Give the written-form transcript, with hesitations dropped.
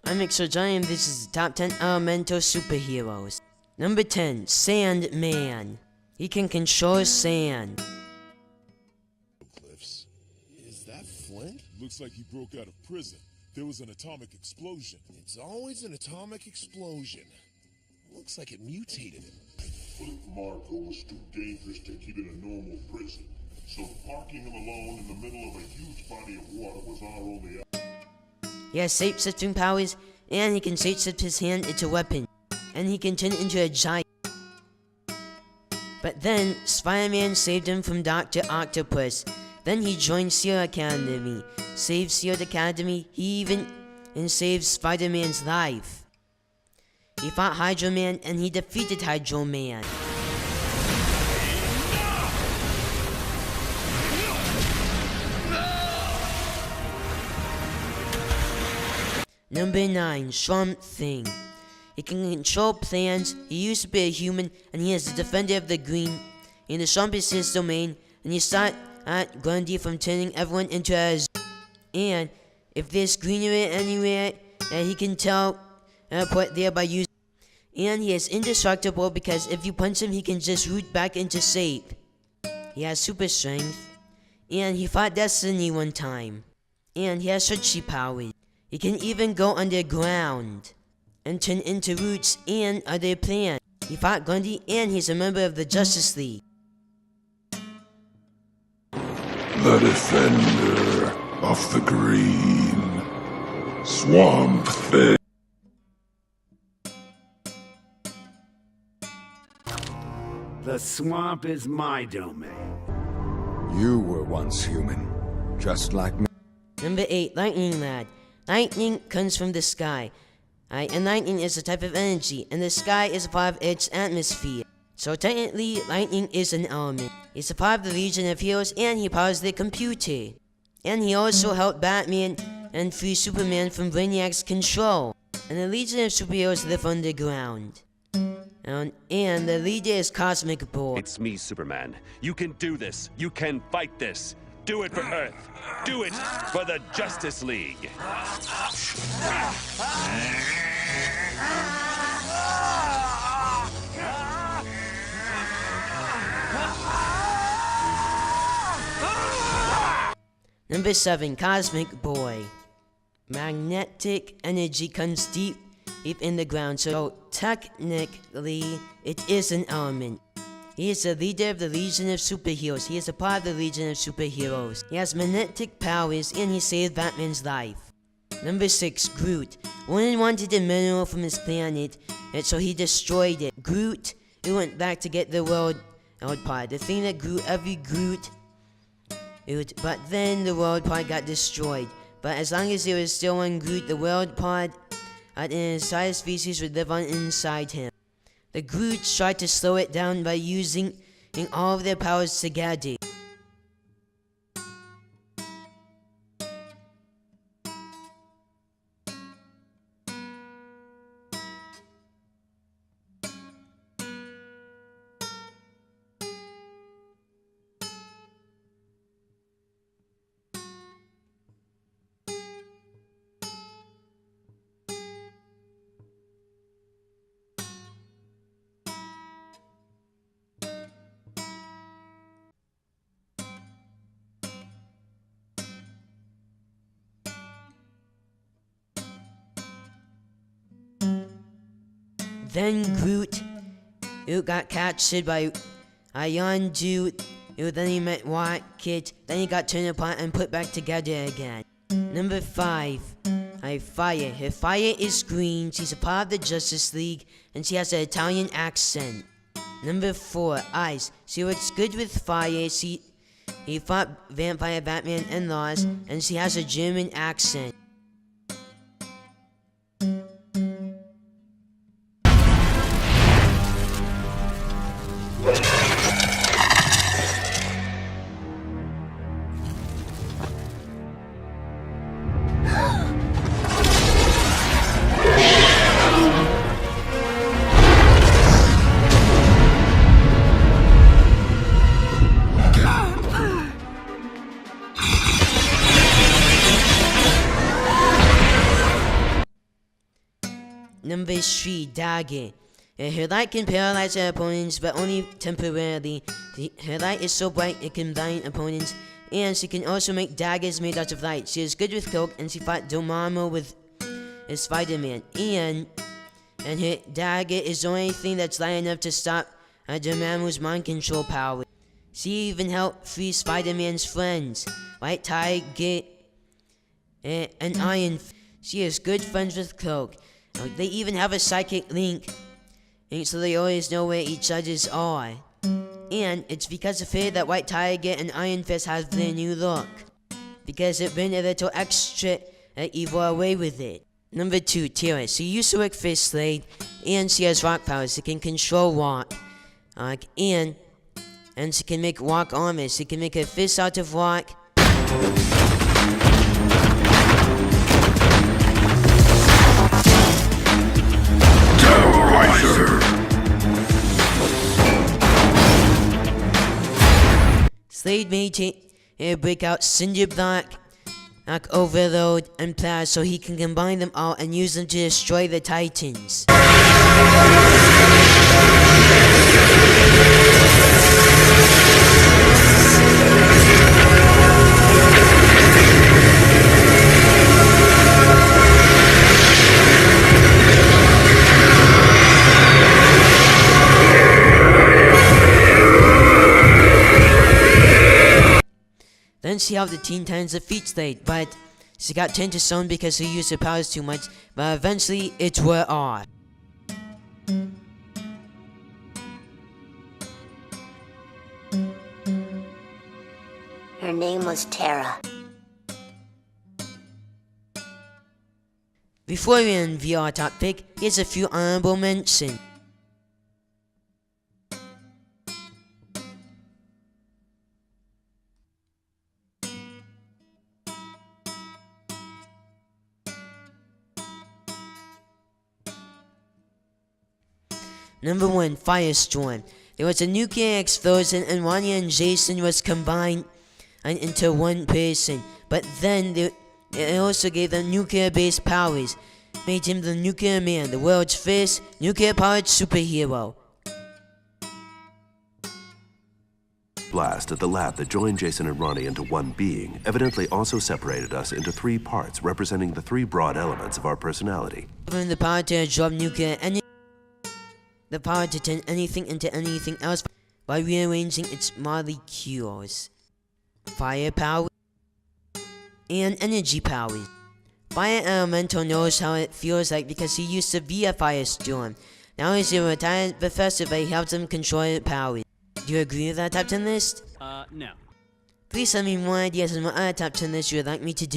I'm Exogiant and this is the top 10 elemental superheroes. Number 10, Sandman. He can control sand. Cliffs. Is that Flint? Looks like he broke out of prison. There was an atomic explosion. It's always an atomic explosion. Looks like it mutated him. Flint Marco was too dangerous to keep in a normal prison. So parking him alone in the middle of a huge body of water was our only option. He has shape-shifting powers, and he can shape-shift his hand into a weapon, and he can turn into a giant. But then, Spider-Man saved him from Dr. Octopus. Then he joined SEAL Academy, saved SEAL Academy, he even saved Spider-Man's life. He fought Hydro Man, and he defeated Hydro Man. Number 9, Swamp Thing. He can control plants, he used to be a human, and he is the defender of the green. And the swamp is his domain, and he stopped Grundy from turning everyone into a zoo. And if there's greenery anywhere, he can teleport there by using. And he is indestructible because if you punch him, he can just root back into shape. He has super strength. And he fought Destiny one time. And he has Searchy powers. He can even go underground and turn into roots and other plants. He fought Grundy and he's a member of the Justice League. The defender of the green. Swamp Thing. The swamp is my domain. You were once human, just like me. Number 8, Lightning Lad. Lightning comes from the sky. And lightning is a type of energy, and the sky is a part of its atmosphere. So technically, lightning is an element. He's a part of the Legion of Heroes, and he powers the computer. And he also helped Batman and free Superman from Brainiac's control. And the Legion of Superheroes live underground. And the leader is Cosmic Boy. It's me, Superman. You can do this. You can fight this. Do it for Earth. Do it for the Justice League. Number 7, Cosmic Boy. Magnetic energy comes deep in the ground, so technically it is an element. He is the leader of the Legion of Superheroes. He is a part of the Legion of Superheroes. He has magnetic powers and he saved Batman's life. Number 6, Groot. One wanted a mineral from his planet, and so he destroyed it. Groot, he went back to get the world pod. The thing that grew every Groot, but then the world pod got destroyed. But as long as there was still one Groot, the world pod and an entire species would live on inside him. The Groots tried to slow it down by using all of their powers together. Then Groot, who got captured by Yondu, then he met Rocket, then he got torn apart and put back together again. Number 5, Fire. Her fire is green, she's a part of the Justice League, and she has an Italian accent. Number 4, Ice. She works good with fire, he fought Vampire Batman and lost, and she has a German accent. Number 3, Dagger. Her light can paralyze her opponents, but only temporarily. Her light is so bright it can blind opponents, and she can also make daggers made out of light. She is good with Cloak, and she fought Dormammu with Spider-Man. And her dagger is the only thing that's light enough to stop Dormammu's mind control power. She even helped free Spider-Man's friends, White Tiger and Iron. She is good friends with Cloak. They even have a psychic link, so they always know where each other's are. And it's because of her that White Tiger and Iron Fist have their new look, because it been a little extra evil away with it. Number 2, Tira. She used to work for Slade, and she has rock powers. She can control rock, and she can make rock armor. She can make her fist out of rock. Slade made her break out Cinder Block, Overload, and Plasma, so he can combine them all and use them to destroy the Titans. Then she helped the Teen Titans defeat Slade, but she got turned to stone because she used her powers too much, but eventually it wore off. Her name was Tara. Before we end our top pick, here's a few honorable mentions. Number 1, Firestorm. There was a nuclear explosion and Ronnie and Jason was combined into one person. But then it also gave them nuclear-based powers. Made him the Nuclear Man, the world's first nuclear-powered superhero. Blast at the lab that joined Jason and Ronnie into one being evidently also separated us into 3 parts representing the 3 broad elements of our personality. Given the power to absorb nuclear energy, the power to turn anything into anything else by rearranging its molecules. Fire power and energy powers. Fire Elemental knows how it feels like because he used to be a firestorm. Now he's a retired professor, but he helps him control the powers. Do you agree with that top 10 list? No. Please send me more ideas on what other top 10 lists you would like me to do.